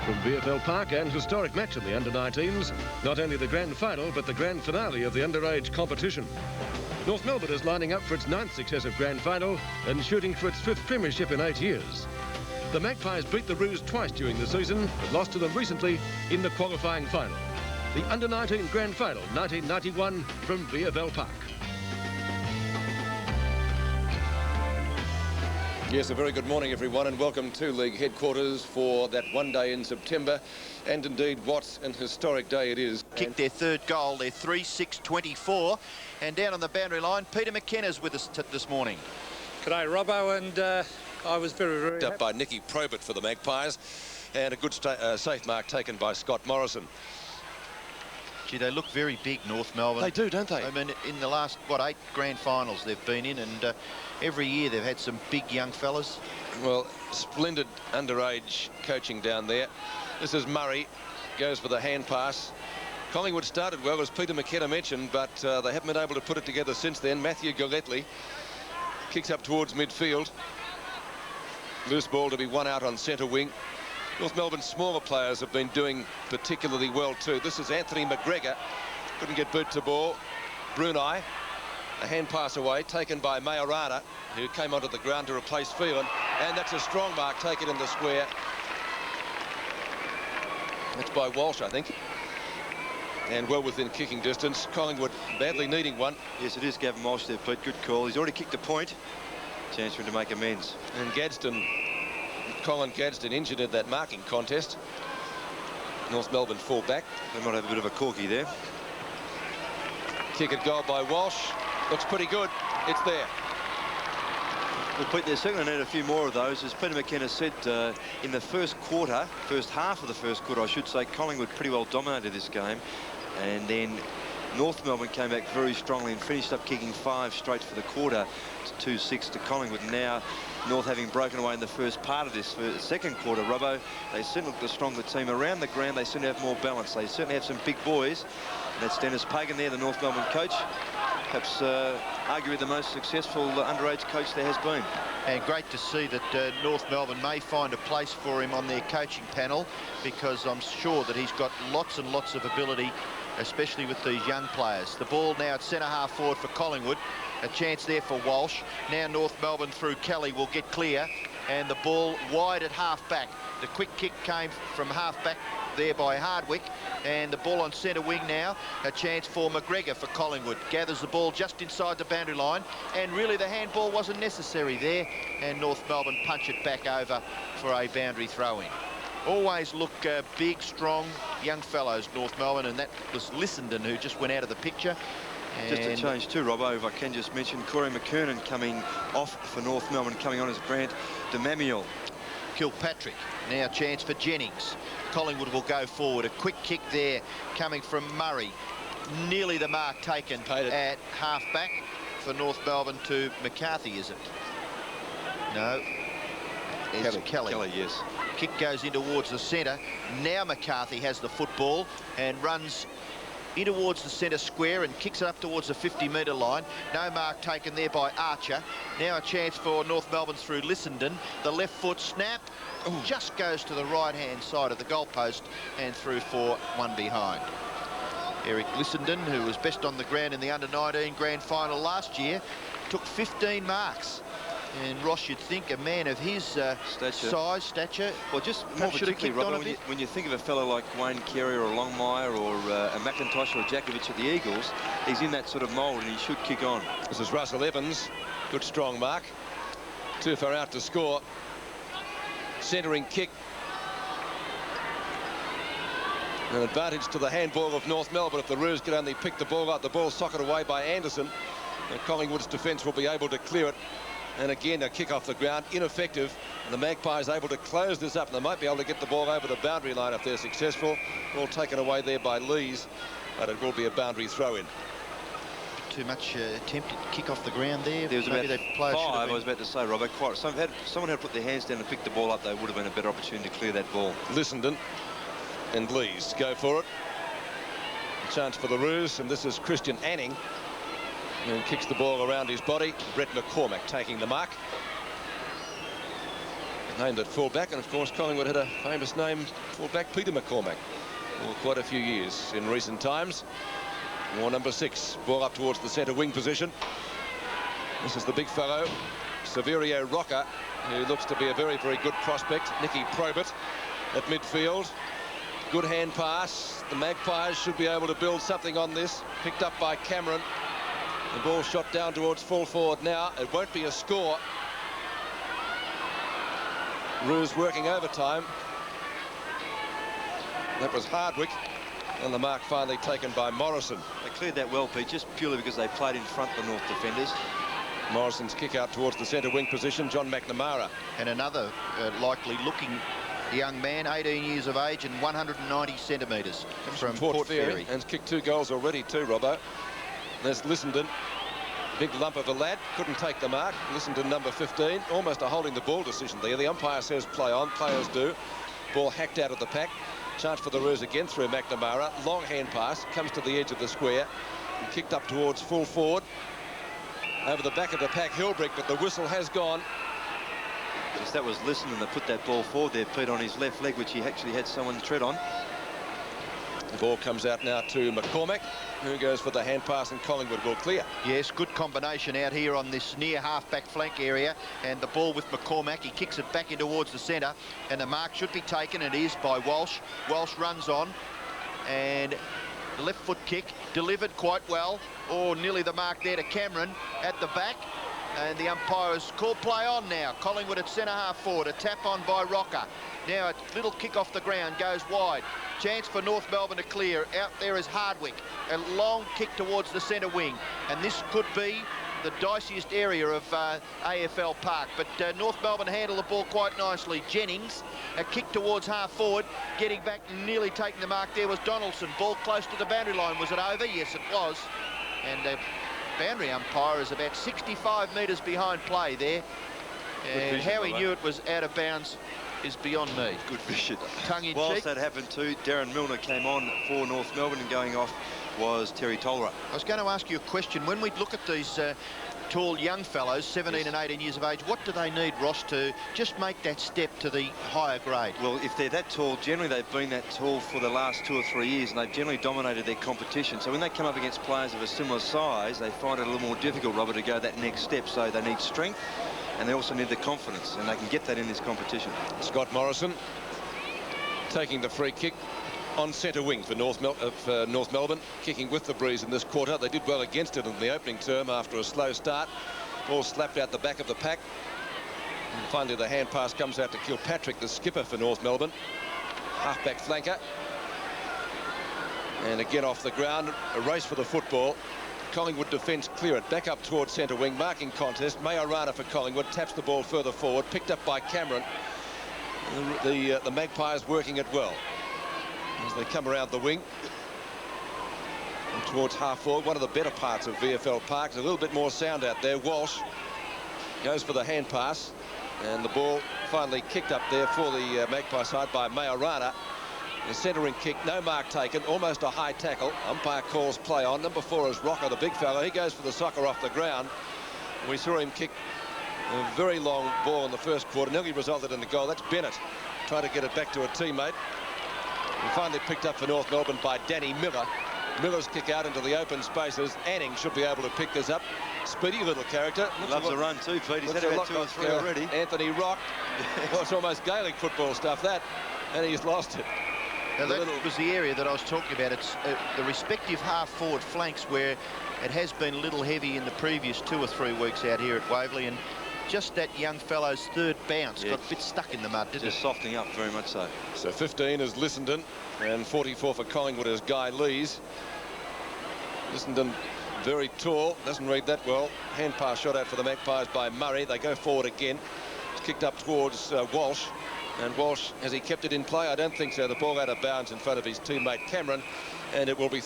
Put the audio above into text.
From VFL Park, an historic match in the under-19s. Not only the grand final, but the grand finale of the underage competition. North Melbourne is lining up for its 9th successive grand final and shooting for its 5th premiership in 8 years. The Magpies beat the Roos twice during the season, but lost to them recently in the qualifying final. The under-19 grand final, 1991, from VFL Park. Yes, a very good morning, everyone, and welcome to League headquarters for that one day in September. And indeed, what an historic day it is. Kicked their third goal, their 3-6-24. And down on the boundary line, Peter McKenna's with us this morning. G'day, Robbo, and I was very Up by Nicky Probert for the Magpies, and a good safe mark taken by Scott Morrison. Gee, they look very big, North Melbourne. They do, don't they? I mean, in the last, 8 grand finals they've been in, and every year they've had some big young fellas. Well, splendid underage coaching down there. This is Murray, goes for the hand pass. Collingwood started well, as Peter McKenna mentioned, but they haven't been able to put it together since then. Matthew Galletley kicks up towards midfield. Loose ball to be won out on centre wing. North Melbourne's smaller players have been doing particularly well too. This is Anthony McGregor. Couldn't get boot to ball. Brunei. A hand pass away, taken by Majorana, who came onto the ground to replace Phelan. And that's a strong mark taken in the square. That's by Walsh, I think. And well within kicking distance. Collingwood badly needing one. Yes, it is Gavin Walsh there, Pete. Good call. He's already kicked a point. Chance for him to make amends. And Gadsden, Colin Gadsden, injured in that marking contest. North Melbourne fall back. They might have a bit of a corky there. Kick at goal by Walsh. Looks pretty good. It's there. Well, Pete, they're certainly need a few more of those. As Peter McKenna said, in the first half of the first quarter, I should say, Collingwood pretty well dominated this game. And then North Melbourne came back very strongly and finished up kicking 5 straight for the quarter. It's 2-6 to Collingwood. Now, North having broken away in the first part of this second quarter, Robbo, they certainly look the stronger team. Around the ground, they certainly have more balance. They certainly have some big boys. And that's Dennis Pagan there, the North Melbourne coach. Perhaps arguably the most successful underage coach there has been. And great to see that North Melbourne may find a place for him on their coaching panel, because I'm sure that he's got lots and lots of ability, especially with these young players. The ball now at centre half forward for Collingwood. A chance there for Walsh. Now North Melbourne through Kelly will get clear, and the ball wide at half back. The quick kick came from half back there by Hardwick, and the ball on centre wing now. A chance for McGregor for Collingwood. Gathers the ball just inside the boundary line, and really the handball wasn't necessary there, and North Melbourne punch it back over for a boundary throw-in. Always look big, strong, young fellows, North Melbourne, and that was Lissenden who just went out of the picture. Just a change too, Robbo, if I can just mention, Corey McKernan coming off for North Melbourne, coming on as Grant DeMamiel. Kilpatrick, now chance for Jennings. Collingwood will go forward. A quick kick there coming from Murray. Nearly the mark taken at half-back for North Melbourne to McCarthy, is it? No. It's Kelly. Kelly, yes. Kick goes in towards the centre. Now McCarthy has the football and runs in towards the centre square and kicks it up towards the 50-metre line. No mark taken there by Archer. Now a chance for North Melbourne through Lissenden. The left foot snap just goes to the right-hand side of the goalpost and through for one behind. Eric Lissenden, who was best on the ground in the under-19 grand final last year, took 15 marks. And Ross, you'd think a man of his size, stature, well, just more particularly, Robert, when you think of a fellow like Wayne Carey or a Longmire or a McIntosh or a Jakovich at the Eagles, he's in that sort of mould and he should kick on. This is Russell Evans. Good strong mark. Too far out to score. Centering kick. An advantage to the handball of North Melbourne if the Roos could only pick the ball up. The ball socked away by Anderson. And Collingwood's defence will be able to clear it. And again, a kick off the ground, ineffective. And the Magpies able to close this up. And they might be able to get the ball over the boundary line if they're successful. All taken away there by Lees. But it will be a boundary throw-in. Too much attempted kick off the ground there. There was about 5, I was about to say, Robert. Quite. Someone had put their hands down and picked the ball up. They would have been a better opportunity to clear that ball. Lissenden and Lees go for it. A chance for the Roos. And this is Christian Anning. And kicks the ball around his body. Brett McCormack taking the mark. named at fullback, and of course Collingwood had a famous name, fullback Peter McCormack, for quite a few years in recent times. War number 6, ball up towards the centre wing position. This is the big fellow, Severio Rocker, who looks to be a very, very good prospect. Nicky Probert at midfield. Good hand pass. The Magpies should be able to build something on this. Picked up by Cameron. The ball shot down towards full forward now. It won't be a score. Roos working overtime. That was Hardwick. And the mark finally taken by Morrison. They cleared that well, Pete, just purely because they played in front of the North defenders. Morrison's kick out towards the centre wing position, John McNamara. And another likely looking young man, 18 years of age and 190 centimetres from Port Fairy. And kicked 2 goals already too, Robbo. There's Lissenden. Big lump of a lad, couldn't take the mark. Lissenden number 15, almost a holding the ball decision there. The umpire says play on, players do. Ball hacked out of the pack. Chance for the Roos again through McNamara. Long hand pass, comes to the edge of the square. And kicked up towards full forward. Over the back of the pack, Hilbrick, but the whistle has gone. Yes, that was Lissenden that put that ball forward there, Pete, on his left leg, which he actually had someone tread on. The ball comes out now to McCormack, who goes for the hand pass, and Collingwood will clear. Yes, good combination out here on this near half-back flank area, and the ball with McCormack. He kicks it back in towards the centre, and the mark should be taken. It is by Walsh. Walsh runs on, and the left foot kick delivered quite well. Oh, nearly the mark there to Cameron at the back. And the umpire has called play on now. Collingwood at centre half forward. A tap on by Rocker. Now a little kick off the ground, goes wide. Chance for North Melbourne to clear. Out there is Hardwick. A long kick towards the centre wing. And this could be the diciest area of AFL Park. But North Melbourne handle the ball quite nicely. Jennings, a kick towards half forward. Getting back, nearly taking the mark there was Donaldson. Ball close to the boundary line. Was it over? Yes, it was. And the boundary umpire is about 65 metres behind play there. And how he knew it was out of bounds is beyond me. Good vision. Tongue in Whilst cheek. that happened too, Darren Milner came on for North Melbourne, and going off was Terry Tolra. I was going to ask you a question. When we look at these tall young fellows, 17 and 18 years of age, what do they need, Ross, to just make that step to the higher grade? Well, if they're that tall, generally they've been that tall for the last 2 or 3 years, and they've generally dominated their competition. So when they come up against players of a similar size, they find it a little more difficult, Robert, to go that next step. So they need strength, and they also need the confidence, and they can get that in this competition. Scott Morrison taking the free kick on centre wing for North Melbourne, kicking with the breeze in this quarter. They did well against it in the opening term after a slow start. Ball slapped out the back of the pack. And finally the hand pass comes out to Kilpatrick, the skipper for North Melbourne. Half-back flanker. And again off the ground, a race for the football. Collingwood defence clear it back up towards centre wing, marking contest. Majorana for Collingwood, taps the ball further forward, picked up by Cameron. The Magpies working it well as they come around the wing and towards half forward. One of the better parts of VFL Park. There's a little bit more sound out there. Walsh goes for the hand pass, and the ball finally kicked up there for the Magpie side by Majorana. The centering kick, no mark taken, almost a high tackle. Umpire calls play on. Number 4 is Rocker, the big fella. He goes for the soccer off the ground. We saw him kick a very long ball in the first quarter. Nearly resulted in a goal. That's Bennett trying to get it back to a teammate. And finally picked up for North Melbourne by Danny Miller. Miller's kick out into the open spaces. Anning should be able to pick this up. Speedy little character. Loves a run too, Pete. He's had about 2 or 3 already. Anthony Rock. Well, it's almost Gaelic football stuff, that. And he's lost it. Now that was the area that I was talking about. It's the respective half-forward flanks where it has been a little heavy in the previous 2 or 3 weeks out here at Waverley, and just that young fellow's third bounce got a bit stuck in the mud, didn't it? Just softening up very much so. So 15 is Lissenden, and 44 for Collingwood is Guy Lees. Lissenden very tall, doesn't read that well. Hand pass shot out for the Magpies by Murray. They go forward again. It's kicked up towards Walsh. And Walsh, has he kept it in play? I don't think so. The ball out of bounds in front of his teammate Cameron, and it will be